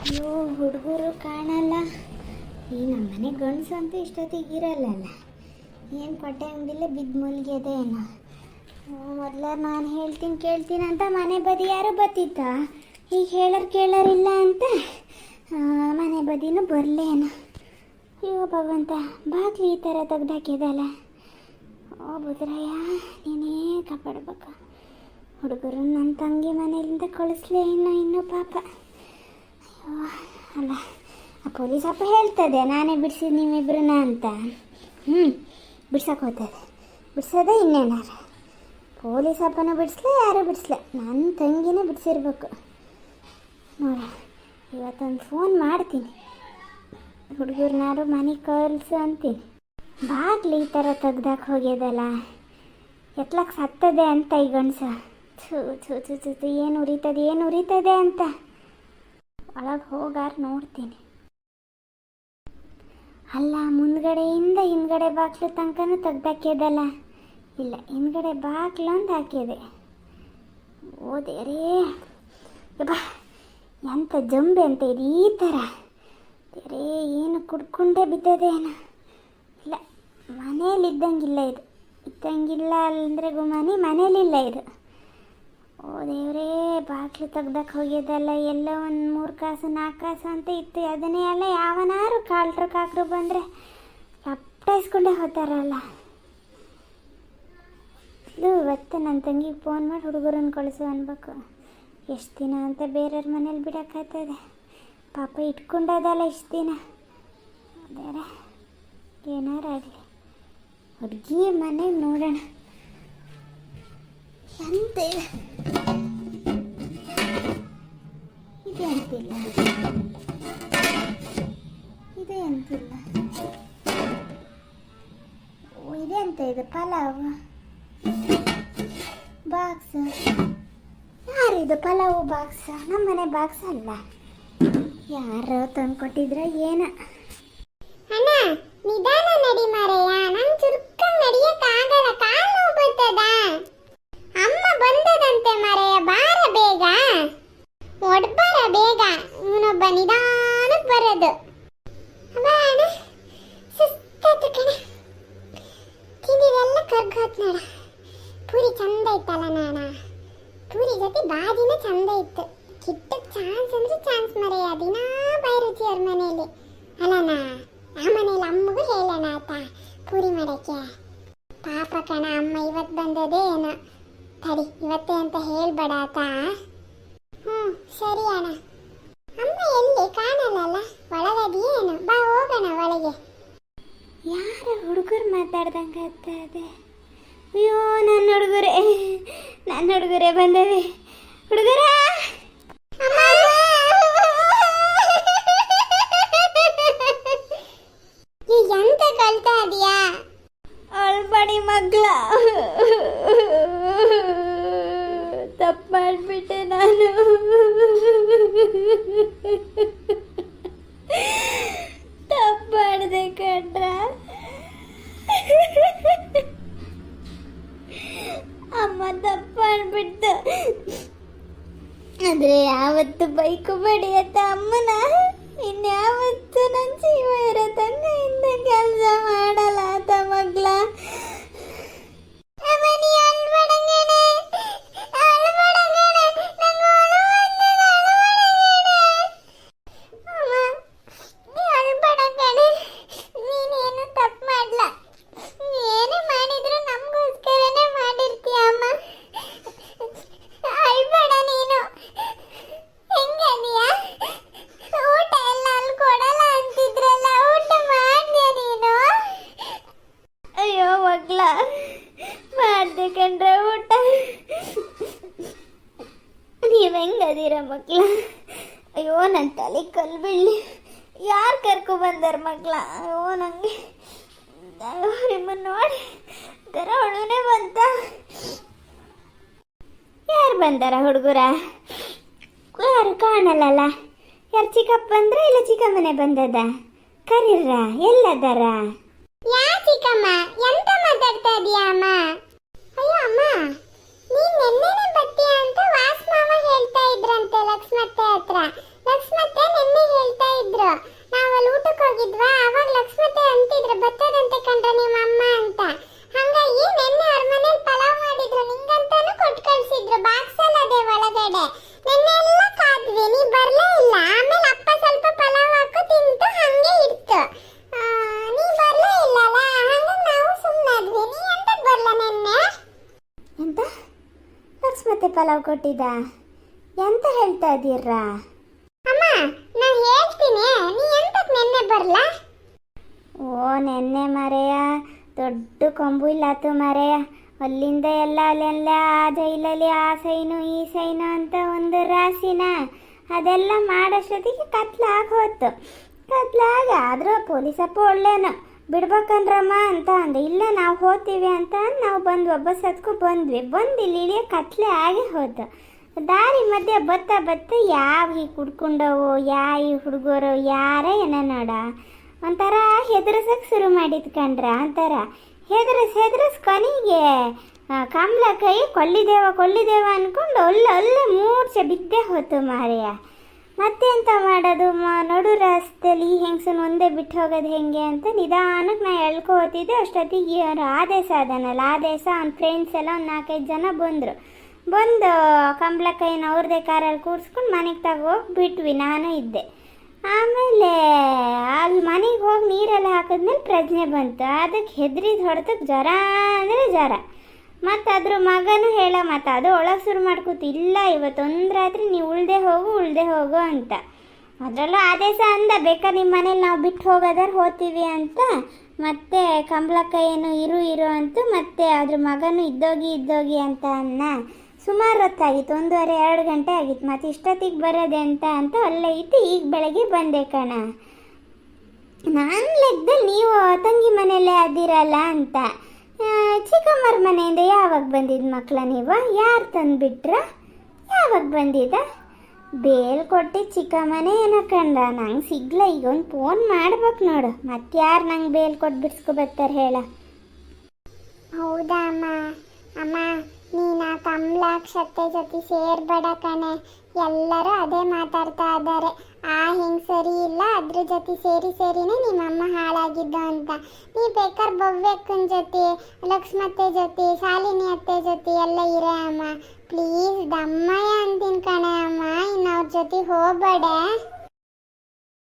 ಅಯ್ಯೋ ಹುಡುಗರು ಕಾಣಲ್ಲ. ಈ ನಮ್ಮನೆ ಗಂಡಸು ಅಂತೂ ಇಷ್ಟೊತ್ತಿಗೆ ಇರಲ್ಲಲ್ಲ. ಏನು ಕೊಟ್ಟೆ ಅಂಗಡಿಲ್ಲೇ ಬಿದ್ದು ಮಲ್ಗಿದೆ ಏನೋ. ಮೊದಲ ನಾನು ಹೇಳ್ತೀನಿ ಕೇಳ್ತೀನಿ ಅಂತ ಮನೆ ಬದಿ ಯಾರು ಬತ್ತಿತ್ತ, ಈಗ ಕೇಳರಿಲ್ಲ ಅಂತ ಮನೆ ಬದಿನೂ ಬರಲೇನು. ಅಯ್ಯೋ ಭಗವಂತ, ಬಾಗ್ಲು ಈ ಥರ ತೆಗ್ದಾಕಿದಲ್ಲ. ಓ ಬುದ್ರಯ್ಯ, ನೀನೇ ಕಾಪಾಡ್ಬೇಕು. ಹುಡುಗರು ನನ್ನ ತಂಗಿ ಮನೆಯಿಂದ ಕಳಿಸ್ಲೇ ಇನ್ನೂ ಪಾಪ. ಅಯ್ಯೋ ಅಲ್ಲ, ಆ ಪೊಲೀಸ್ ಅಪ್ಪ ಹೇಳ್ತದೆ ನಾನೇ ಬಿಡಿಸಿದ್ದು ನಿಮ್ಮಿಬ್ರನ್ನ ಅಂತ. ಬಿಡ್ಸಕ್ಕೆ ಹೋಗ್ತದೆ. ಬಿಡ್ಸೋದೇ ಇನ್ನೇನಾರ. ಪೊಲೀಸ್ ಅಪ್ಪನೂ ಬಿಡಿಸ್ಲ, ಯಾರೂ ಬಿಡಿಸ್ಲ, ನನ್ನ ತಂಗಿನೇ ಬಿಡಿಸಿರ್ಬೇಕು. ನೋಡ, ಇವತ್ತೊಂದು ಫೋನ್ ಮಾಡ್ತೀನಿ, ಹುಡುಗರನ್ನಾರು ಮನೆಗೆ ಕಳಿಸು ಅಂತೀನಿ. ಬಾಗ್ಲಿ ಈ ಥರ ತೆಗ್ದಾಕ ಹೋಗ್ಯದಲ್ಲ, ಎತ್ಲಕ್ಕೆ ಸತ್ತದೆ ಅಂತ ಈ ಗಂಡಸ. ಚೂ ಏನು ಉರಿತದೆ ಅಂತ ಒಳಗೆ ಹೋಗಾರ ನೋಡ್ತೀನಿ. ಅಲ್ಲ, ಮುಂದ್ಗಡೆಯಿಂದ ಹಿಂದ್ಗಡೆ ಬಾಗ್ಲು ತನಕನೂ ತೆಗ್ದಾಕ್ಯದಲ್ಲ. ಇಲ್ಲ, ಹಿಂದ್ಗಡೆ ಬಾಗ್ಲು ಅಂತ ಹಾಕಿದೆ. ಓದೇರೇ ಬಾ, ಎಂಥ ಜಂಬೆ ಅಂತ ಇದೆ ಈ ಥರ. ಬೇರೆ ಏನು ಕುಡ್ಕೊಂಡೇ ಬಿದ್ದದೆ ಏನೋ. ಇಲ್ಲ, ಮನೇಲಿ ಇದ್ದಂಗಿಲ್ಲ ಇದು. ಇದ್ದಂಗಿಲ್ಲ ಅಂದರೆ ಮನೇಲಿಲ್ಲ ಇದು. ಓ ದೇವರೇ, ಬಾಗಿಲು ತೆಗ್ದಕ್ಕೆ ಹೋಗ್ಯದಲ್ಲ. ಎಲ್ಲ ಒಂದು 3 ಕಾಸು 4 ಕಾಸು ಅಂತ ಇತ್ತು. ಅದನ್ನೇ ಎಲ್ಲ ಯಾವನಾರು ಕಾಕ್ರು ಬಂದರೆ ಅಪ್ಟಾಯಿಸ್ಕೊಂಡೇ ಹೋಗ್ತಾರಲ್ಲ. ಇದು ಇವತ್ತು ನನ್ನ ತಂಗಿಗೆ ಫೋನ್ ಮಾಡಿ ಹುಡುಗರನ್ನು ಕಳಿಸು ಅನ್ಬೇಕು. ಎಷ್ಟು ದಿನ ಅಂತ ಬೇರೆಯವ್ರ ಮನೇಲಿ ಬಿಡೋಕ್ಕಾಗ್ತದೆ. ಪಾಪ ಇಟ್ಕೊಂಡದಲ್ಲ ಇಷ್ಟು ದಿನ. ಬೇರೆ ಏನಾರಾಗಲಿ, ಹುಡುಗಿ ಮನೆಗೆ ನೋಡೋಣ. ಎಂತ ಇದೆ ಅಂತಿಲ್ಲ, ಇದೆ ಅಂತಿಲ್ಲ. ಇದೆ ಅಂತ ಇದೆ, ಪಲಾವ್ ಬಾಕ್ಸ್. ಯಾರಿದು ಪಲಾವು ಬಾಕ್ಸ್? ನಮ್ಮನೆ ಬಾಕ್ಸ್ ಅಲ್ಲ, ಯಾರೋ ತಂದು ಕೊಟ್ಟಿದ್ರ ಏನ. ಅಣ್ಣ ನಿಧಾನ ನಡಿ ಮಾರಯ್ಯ, ನಂಗೆ ಚುರುಕಂಗ್ ನಡಿಯಕ್ಕಾಗಲ್ಲ, ಕಾಲು ನೋವು ಬರ್ತದ. ಅಮ್ಮ ಬಂದದಂತೆ ಮಾರಯ್ಯ, ಬಾರ ಬೇಗ, ಒಡ್ಬಾರ ಬೇಗ. ಇವನೊಬ್ಬ ನಿಧಾನಕ್ಕೆ ಬರೋದು. ಬಾಣ, ಸುಸ್ತಾಯ್ತು ಕಣ. ತಿಂದಿದೆಲ್ಲ ಕರ್ಗೋತ್ ನೋಡ. ಪೂರಿ ಚಂದ ಇತ್ತಲ್ಲ ನಾಣ, ಪೂರಿ ಜೊತೆ ಬಾಜಿನ ಚಂದ ಇತ್ತು. ಕಿಟ್ಟಕ್ಕೆ ಚಾನ್ಸ್ ಅಂದ್ರೆ ಚಾನ್ಸ್ ಮರೆಯ, ದಿನ ಬಾಯಿ ರುಚಿ ಅವ್ರ ಮನೆಯಲ್ಲಿ ಅಲ್ಲನಾ. ಆ ಮನೇಲಿ ಅಮ್ಮಗೂ ಹೇಳೋಣ ಆತ ಪೂರಿ ಮಾಡೋಕ್ಕೆ. ಪಾಪ ಕಣ, ಅಮ್ಮ ಇವತ್ತು ಬಂದದೇ ಏನೋ. ತಡಿ, ಇವತ್ತೇ ಅಂತ ಹೇಳ್ಬೇಡ ಆತ. ಸರಿ ಅಣ್ಣ. ಅಮ್ಮ ಎಲ್ಲಿ ಕಾಣಲ್ಲಲ್ಲ, ಒಳಗದೇನು? ಬಾ ಹೋಗೋಣ ಒಳಗೆ. ಯಾರ ಹುಡುಗರು ಮಾತಾಡ್ದಂಗೆ ಆಗ್ತದೆ. ಅಯ್ಯೋ, ನನ್ನ ಹುಡುಗರೇ ಬಂದವೆ. ಹುಡುಗರ, ಎಂತ ಕಳ್ತಾ ಇದೀಯಾ? ಅಳ್ಬಡಿ ಮಗ್ಲ, ತಪ್ಪು ಮಾಡಿಬಿಟ್ಟೆ ನಾನು. ತಪ್ಪು ಮಾಡಿದೆ ಕಣ್ರ. ಅಮ್ಮ ತಪ್ಪು ಮಾಡಿಬಿಟ್ಟು. ಆದರೆ ಯಾವತ್ತು ಬೈಕು ಬಡಿಯತ್ತ ಅಮ್ಮನ, ಇನ್ಯಾವತ್ತು ನನ್ನ ಜೀವ ಇರೋ ತನಕ ಇಂದ ಕೆಲಸ ಮಾಡಲ್ಲ ಆತ ಮಗ್ಲ. ಮಾಡ್ದೆ ಕಂಡ್ರೆ ಊಟ. ನೀವು ಹೆಂಗದೀರ ಮಕ್ಳ? ಅಯ್ಯೋ, ನನ್ನ ತಲೆ ಕಲ್ಲು ಬೀಳಿ. ಯಾರು ಕರ್ಕೊ ಬಂದಾರ ಮಕ್ಳ? ಅಯ್ಯೋ, ನನಗೆ ನಿಮ್ಮನ್ನು ನೋಡಿ ಥರ ಅಳುನೇ ಬಂತ. ಯಾರು ಬಂದಾರ ಹುಡುಗರ? ಯಾರು ಕಾಣಲ್ಲಲ್ಲ. ಯಾರು ಚಿಕ್ಕಪ್ಪ ಬಂದ್ರ ಇಲ್ಲ ಚಿಕ್ಕಮ್ಮನೆ ಬಂದದ? ಕರೀರ, ಎಲ್ಲದಾರ? ಯಾ ಚಿಕ್ಕಮ್ಮ, ಎಂತ ಮಾತಾಡ್ತಾ ಇದೀಯಾ ಅಮ್ಮ? ಅಯ್ಯೋ ಅಮ್ಮ, ನೀನ್ ನೆನ್ನೆನೆ ಬರ್ತೀಯ ಅಂತ ವಾಸ್ ಮಾವ ಹೇಳ್ತಾ ಇದ್ರಂತೆ ಲಕ್ಷ್ಮತ್ತೆ ಹತ್ರ. ಲಕ್ಷ್ಮತ್ತೆ ನಿನ್ನೆ ಹೇಳಿದ್ರು. ನಾವಲ್ಲಿ ಊಟಕ್ಕೆ ಹೋಗಿದ್ವಾ, ಅವಾಗ ಲಕ್ಷ್ಮತೆ ಅಂತಿದ್ರು ಬರ್ತದಂತೆ ಕಂಡ್ರೆ ನಿಮ್ಮ ಅಮ್ಮ ಅಂತ. ಹಂಗಾಗಿ ನೆನ್ನೆ ಅವ್ರ ಮನೇಲಿ ಪಲಾವ್ ಮಾಡಿದ್ರು, ನಿಂಗಂತಾನು ಕೊಟ್ಟು ಕಳ್ಸಿದ್ರು. ಬಾಕ್ಸ್ ಅಲ್ಲಿ ಅದೇ ಒಳಗಡೆ. ನೆನ್ನೆ ಎಲ್ಲ ಕಾದ್ವಿ, ನೀ ಬರ್ಲೇ ಇಲ್ಲ. ಆಮೇಲೆ ಅಪ್ಪ ಸ್ವಲ್ಪ ಪಲಾವ್ ಹಾಕು ತಿಂತು ಹಂಗೆ ಇಡ್ತು. ನೀ ಬರ್ಲೇ ಇಲ್ಲಲ್ಲ, ಹಂಗಾಗಿ ನಾವು ಸುಮ್ಮನಾದ್ವಿ. ನೀ ಎಂತಕ್ ಬರ್ಲ ನೆನ್ನೆ? ಎಂತ ಲಕ್ಷ್ಮತೆ ಪಲಾವ್ ಕೊಟ್ಟಿದ್ದ? ಎಂತ ಹೇಳ್ತಾ ಇದ್ದೀರಾ? ಅಮ್ಮ ನಾನು ಹೇಳ್ತೀನಿ, ನೀ ಎಂತಕ್ ನೆನ್ನೆ ಬರ್ಲ? ಓ ನೆನ್ನೆ ಮರೆಯ ದೊಡ್ಡ ಕೊಂಬು ಇಲ್ಲಾತು ಮರೆಯ. ಅಲ್ಲಿಂದ ಎಲ್ಲ ಅಲ್ಲೆಲ್ಲ ಆ ಜೈಲಲ್ಲಿ ಆ ಸೈನು ಈ ಸೈನು ಅಂತ ಒಂದು ರಾಸಿನ ಅದೆಲ್ಲ ಮಾಡೋಷ್ಟೊತ್ತಿಗೆ ಕತ್ಲಾಗಿ ಹೋಯ್ತು. ಕತ್ಲಾಗ ಆದರೂ ಪೊಲೀಸಪ್ಪ ಒಳ್ಳೇನು ಬಿಡ್ಬೇಕನ್ರಮ್ಮ ಅಂತ ಅಂದೆ. ಇಲ್ಲ ನಾವು ಹೋಗ್ತೀವಿ ಅಂತ ನಾವು ಬಂದು ಬಸ್ ಹತ್ಕೊ ಬಂದ್ವಿ. ಬಂದು ಇಲ್ಲಿ ಇಳಿಯೋ ಕತ್ಲೆ ಆಗೇ ಹೋಯ್ತು. ದಾರಿ ಮಧ್ಯೆ ಬತ್ತ ಯಾವ ಈ ಕುಡ್ಕೊಂಡವು ಈ ಹುಡುಗರು ಯಾರೇ ಏನೋ ನೋಡ ಒಂಥರ ಹೆದರ್ಸಕ್ಕೆ ಶುರು ಮಾಡಿದ್ ಕಂಡ್ರ. ಒಂಥರ ಹೆದರ್ಸ್ ಕೊನೆಗೆ ಕಮಲ ಕೈ ಕೊಳ್ಳಿದೇವ ಅಂದ್ಕೊಂಡು ಅಲ್ಲೇ ಮೂರ್ಛೆ ಬಿದ್ದೇ ಹೋಯ್ತು ಮಾರೆಯ. ಮತ್ತೆ ಎಂತ ಮಾಡೋದು, ನಡು ರಸ್ತೆಯಲ್ಲಿ ಈ ಹೆಂಗಸನ್ನು ಒಂದೇ ಬಿಟ್ಟು ಹೋಗೋದು ಹೆಂಗೆ ಅಂತ ನಿಧಾನಕ್ಕೆ ನಾ ಎಳ್ಕೊ ಹೋಗ್ತಿದ್ದೆ. ಅಷ್ಟೊತ್ತಿಗೆ ಆದೇಶ ಅದನ್ನಲ್ಲ, ಆದೇಶ ಅವ್ನ ಫ್ರೆಂಡ್ಸ್ ಎಲ್ಲ ಒಂದು 4-5 ಜನ ಬಂದು ಕಮಲಕ್ಕಯ್ಯನ ಅವ್ರದ್ದೇ ಕಾರಲ್ಲಿ ಕೂರಿಸ್ಕೊಂಡು ಮನೆಗೆ ತಗೋಗ್ಬಿಟ್ವಿ. ನಾನು ಇದ್ದೆ. ಆಮೇಲೆ ಅಲ್ಲಿ ಮನೆಗೆ ಹೋಗಿ ನೀರೆಲ್ಲ ಹಾಕಿದ್ಮೇಲೆ ಪ್ರಜ್ಞೆ ಬಂತು. ಅದಕ್ಕೆ ಹೆದ್ರಿದ ಹೊಡೆದಕ್ಕೆ ಜ್ವರ ಅಂದರೆ ಜ್ವರ. ಮತ್ತು ಅದ್ರ ಮಗನೂ ಮತ್ತು ಅದು ಒಳಗೆ ಶುರು ಮಾಡ್ಕೊತು, ಇಲ್ಲ ಇವತ್ತೊಂದು ರಾತ್ರಿ ನೀವು ಉಳ್ದೆ ಹೋಗು ಅಂತ. ಅದರಲ್ಲೂ ಆದೇಶ ಅಂದ, ಬೇಕಾದ್ರೆ ನಿಮ್ಮ ಮನೇಲಿ ನಾವು ಬಿಟ್ಟು ಹೋಗೋದಾರು ಹೋಗ್ತೀವಿ ಅಂತ. ಮತ್ತೆ ಕಮಲಕ್ಕಯ್ಯನು ಇರು ಅಂತು. ಮತ್ತೆ ಅದ್ರ ಮಗನೂ ಇದ್ದೋಗಿ ಅಂತ ಅನ್ನ. ಸುಮಾರು ಹೊತ್ತಾಗಿತ್ತು, 1:30-2 ಗಂಟೆ ಆಗಿತ್ತು. ಮತ್ತು ಇಷ್ಟೊತ್ತಿಗೆ ಬರೋದೆ ಅಂತ ಅಲ್ಲೇ ಇತ್ತು. ಈಗ ಬೆಳಗ್ಗೆ ಬಂದೆ ಕಣ. ನಾನು ಲೆಕ್ಕದಲ್ಲಿ ನೀವು ತಂಗಿ ಮನೆಯಲ್ಲೇ ಅದಿರಲ್ಲ ಅಂತ. ಚಿಕ್ಕಮ್ಮರ ಮನೆಯಿಂದ ಯಾವಾಗ ಬಂದಿದ್ದು ಮಕ್ಕಳ ನೀವು? ಯಾರು ತಂದುಬಿಟ್ರ? ಯಾವಾಗ ಬಂದಿದ್ದ? ಬೇಲ್ ಕೊಟ್ಟು ಚಿಕ್ಕಮ್ಮನೇ ಏನೋ ಕಂಡ. ನಂಗೆ ಸಿಗ್ಲ. ಈಗ ಒಂದು ಫೋನ್ ಮಾಡ್ಬೇಕು ನೋಡು. ಮತ್ತೆ ಯಾರು ನಂಗೆ ಬೇಲ್ ಕೊಟ್ಟು ಬಿಡ್ಸ್ಕೊಬರ್ತಾರೆ ಹೇಳ? ಹೌದಾ ಅಮ್ಮ ನೀನು ಕಮಲಾಕ್ಷತೆ ಜೊತೆ ಸೇರ್ಬೇಡ ಕಣೆ. ಎಲ್ಲರೂ ಅದೇ ಮಾತಾಡ್ತಾ ಇದ್ದಾರೆ. ಆ ಹಿಂಗೆ ಸರಿ ಇಲ್ಲ, ಅದ್ರ ಜೊತೆ ಸೇರಿನೇ ನಿಮ್ಮಮ್ಮ ಹಾಳಾಗಿದ್ದು ಅಂತ. ನೀ ಬೇಕಾದ್ರೆ ಬವ್ಯಕ್ಕನ ಜೊತೆ, ಲಕ್ಷ್ಮತ್ತೆ ಜೊತೆ, ಶಾಲಿನಿ ಅತ್ತೆ ಜೊತೆ ಎಲ್ಲ ಇರೇ ಅಮ್ಮ. ಪ್ಲೀಸ್ ದಮ್ಮಯ್ಯ ಅಂತೀನಿ ಕಣೆ ಅಮ್ಮ, ಇನ್ನು ಅವ್ರ ಜೊತೆ ಹೋಗ್ಬೇಡ.